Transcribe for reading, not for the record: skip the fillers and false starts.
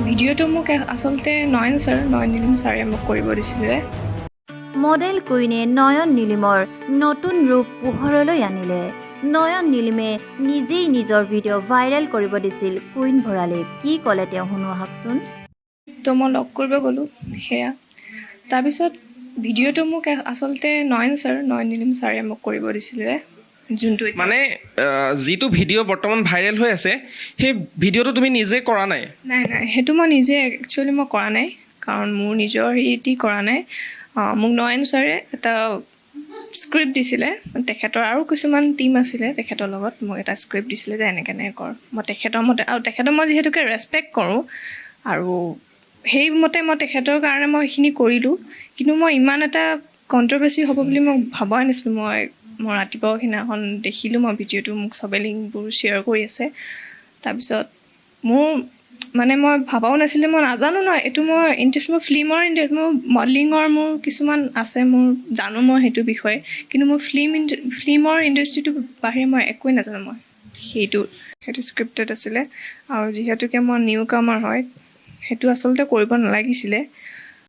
ভিডিঅ'টো মোক আচলতে নয়ন নিলিম ছাৰে মোক কৰিব দিছিলে। মডেল কুইনে নয়ন নিলিমৰ নতুন ৰূপ পোহৰলৈ আনিলে। নয়ন নিলিমে নিজেই নিজৰ ভিডিঅ' ভাইৰেল কৰিব দিছিল কুইন ভৰালীক। কি ক'লে তেওঁ শুনো আহকচোন। তো মই লগ কৰিব গ'লোঁ সেয়া। তাৰপিছত ভিডিঅ'টো মোক আচলতে নয়ন নিলিম ছাৰে মোক কৰিব দিছিলে। যোনটো মানে যিটো ভিডিঅ' বৰ্তমান ভাইৰেল হৈ আছে সেই ভিডিঅ'টো তুমি নিজে কৰা নাই? নাই সেইটো মই নিজে একচুৱেলি মই কৰা নাই, কাৰণ মোৰ নিজৰ হেৰি কৰা নাই। মোক নয়ন ছাৰে এটা স্ক্ৰিপ্ট দিছিলে, তেখেতৰ আৰু কিছুমান টীম আছিলে তেখেতৰ লগত। মোক এটা স্ক্ৰিপ্ট দিছিলে যে এনেকৈ কৰ। মই তেখেতৰ মতে, আৰু তেখেতক মই যিহেতুকে ৰেচপেক্ট কৰোঁ আৰু সেইমতে মই তেখেতৰ কাৰণে মই সেইখিনি কৰিলোঁ। কিন্তু মই ইমান এটা কণ্ট্ৰভাৰ্চি হ'ব বুলি মই ভবাই নাছিলোঁ। মই ৰাতিপুৱা সেইদিনাখন দেখিলোঁ মই ভিডিঅ'টো, মোক চবে লিংকবোৰ শ্বেয়াৰ কৰি আছে। তাৰপিছত মোৰ মানে মই ভবাও নাছিলোঁ, মই নাজানো ন এইটো মই ইণ্টাৰেষ্ট, মোৰ মোৰ মডেলিঙৰ মোৰ কিছুমান আছে, মোৰ জানো মই সেইটো বিষয়ে, কিন্তু মোৰ ফিল্মৰ ইণ্ডাষ্ট্ৰিটোৰ বাহিৰে মই একোৱেই নাজানো। মই সেইটো স্ক্ৰিপ্টেড আছিলে, আৰু যিহেতুকে মই নিউ কামাৰ হয় সেইটো আচলতে কৰিব নালাগিছিলে।